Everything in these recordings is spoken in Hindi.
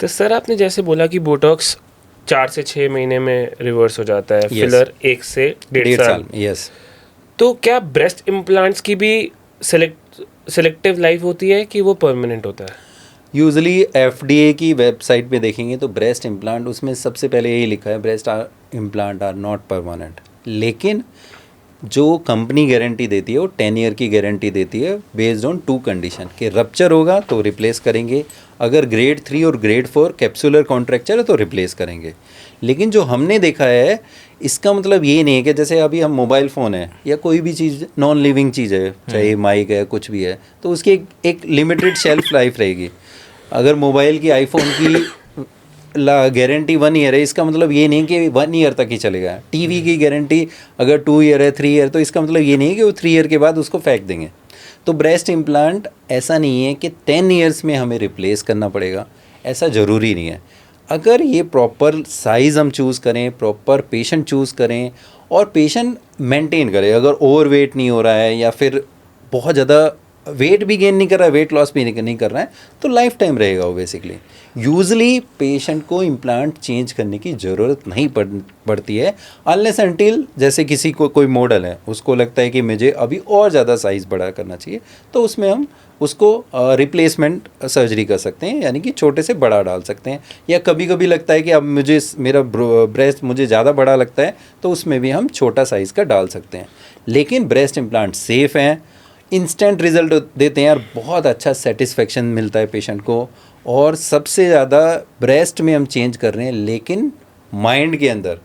तो सर आपने जैसे बोला कि बोटॉक्स 4 से 6 महीने में रिवर्स हो जाता है, Yes. फिलर 1 से 1.5 साल। यस। तो क्या ब्रेस्ट इम्प्लांट्स की भी सेलेक्टिव लाइफ होती है कि वो परमानेंट होता है? यूजली FDA की वेबसाइट पे देखेंगे तो ब्रेस्ट इम्प्लांट, उसमें सबसे पहले यही लिखा है breast implant are not permanent. लेकिन जो कंपनी गारंटी देती है वो 10 ईयर की गारंटी देती है बेस्ड ऑन 2 कंडीशन कि रप्चर होगा तो रिप्लेस करेंगे, अगर ग्रेड 3 और ग्रेड 4 कैप्सुलर कॉन्ट्रैक्चर है तो रिप्लेस करेंगे। लेकिन जो हमने देखा है इसका मतलब ये नहीं है कि जैसे अभी हम मोबाइल फ़ोन है या कोई भी चीज़ नॉन लिविंग चीज़ है, चाहे माइक है कुछ भी है, तो उसकी एक लिमिटेड शेल्फ लाइफ रहेगी। अगर मोबाइल की, आईफोन की गारंटी 1 ईयर है, इसका मतलब ये नहीं कि 1 ईयर तक ही चलेगा। टीवी की गारंटी अगर 2 ईयर है, 3 ईयर, तो इसका मतलब ये नहीं है कि वो 3 ईयर के बाद उसको फेंक देंगे। तो ब्रेस्ट इम्प्लांट ऐसा नहीं है कि 10 ईयर्स में हमें रिप्लेस करना पड़ेगा, ऐसा ज़रूरी नहीं है। अगर ये प्रॉपर साइज़ हम चूज़ करें, प्रॉपर पेशेंट चूज़ करें और पेशेंट मेंटेन करें, अगर ओवर वेट नहीं हो रहा है या फिर बहुत ज़्यादा वेट भी गेन नहीं कर रहा है, वेट लॉस भी नहीं कर रहा है, तो लाइफ टाइम रहेगा वो बेसिकली। यूजली पेशेंट को इम्प्लांट चेंज करने की ज़रूरत नहीं पड़ती है अनलेस अनटिल जैसे किसी को कोई मॉडल है उसको लगता है कि मुझे अभी और ज़्यादा साइज़ बड़ा करना चाहिए, तो उसमें हम उसको रिप्लेसमेंट सर्जरी कर सकते हैं, यानी कि छोटे से बड़ा डाल सकते हैं। या कभी कभी लगता है कि अब मुझे मेरा ब्रेस्ट मुझे ज़्यादा बड़ा लगता है, तो उसमें भी हम छोटा साइज़ का डाल सकते हैं। लेकिन ब्रेस्ट इम्प्लांट सेफ़ हैं, इंस्टेंट रिजल्ट देते हैं और बहुत अच्छा सेटिस्फेक्शन मिलता है पेशेंट को। और सबसे ज़्यादा ब्रेस्ट में हम चेंज कर रहे हैं, लेकिन माइंड के अंदर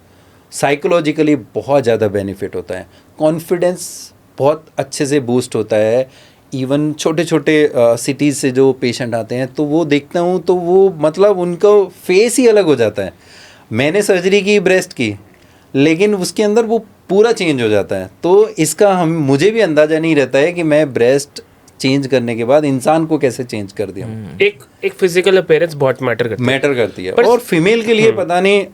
साइकोलॉजिकली बहुत ज़्यादा बेनिफिट होता है, कॉन्फिडेंस बहुत अच्छे से बूस्ट होता है। इवन छोटे छोटे सिटीज़ से जो पेशेंट आते हैं तो वो देखता हूँ तो वो मतलब उनका फेस ही अलग हो जाता है। मैंने सर्जरी की ब्रेस्ट की, लेकिन उसके अंदर वो पूरा चेंज हो जाता है। तो इसका मुझे भी अंदाज़ा नहीं रहता है कि मैं ब्रेस्ट चेंज करने के बाद इंसान को कैसे चेंज कर दिया। एक फिजिकल अपीयरेंस बहुत मैटर करती है। और फीमेल के लिए पता नहीं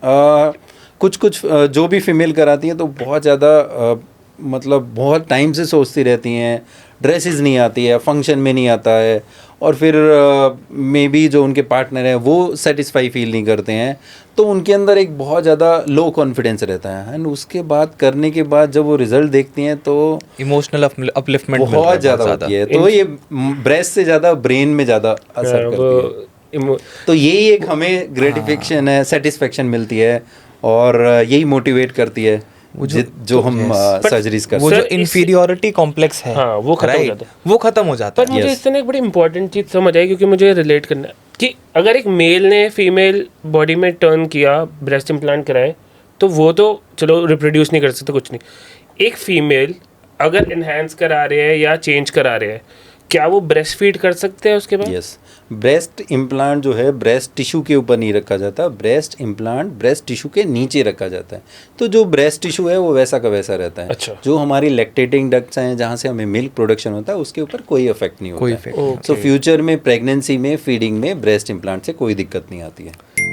कुछ जो भी फीमेल कराती है तो बहुत ज़्यादा मतलब बहुत टाइम से सोचती रहती हैं, ड्रेसेस नहीं आती है, फंक्शन में नहीं आता है, और फिर मे बी जो उनके पार्टनर हैं वो सेटिस्फाई फील नहीं करते हैं, तो उनके अंदर एक बहुत ज़्यादा लो कॉन्फिडेंस रहता है। एंड उसके बाद करने के बाद जब वो रिजल्ट देखती हैं तो इमोशनल अपलिफ्टमेंट बहुत ज़्यादा होती है। तो ये ब्रेस्ट से ज़्यादा ब्रेन में ज़्यादा असर करती है। तो यही एक हमें ग्रेटिफिकेशन है, सेटिस्फेक्शन मिलती है और यही मोटिवेट करती है जो हम सर्जरीज करते हैं। वो जो इन्फीरियोरिटी कॉम्प्लेक्स है, हाँ, वो खत्म हो जाता है, वो खत्म हो जाता है। पर मुझे इससे एक बड़ी इंपॉर्टेंट चीज़ समझ आई, क्योंकि मुझे रिलेट करना है कि अगर एक मेल ने फीमेल बॉडी में टर्न किया, ब्रेस्ट इम्प्लांट कराए, तो वो तो चलो रिप्रोड्यूस नहीं कर सकते, कुछ नहीं। एक फीमेल अगर इन्हेंस करा रहे हैं या चेंज करा रहे हैं, क्या वो ब्रेस्ट फीड कर सकते हैं उसके बाद? यस, ब्रेस्ट इम्प्लांट जो है ब्रेस्ट टिश्यू के ऊपर नहीं रखा जाता, ब्रेस्ट इम्प्लांट ब्रेस्ट टिश्यू के नीचे रखा जाता है। तो जो ब्रेस्ट टिश्यू है वो वैसा का वैसा रहता है। अच्छा। जो हमारी लैक्टेटिंग डक्ट्स हैं जहाँ से हमें मिल्क प्रोडक्शन होता है उसके ऊपर कोई इफेक्ट नहीं होता है। कोई इफेक्ट। सो फ्यूचर में प्रेगनेंसी में, फीडिंग में ब्रेस्ट इम्प्लांट से कोई दिक्कत नहीं आती है।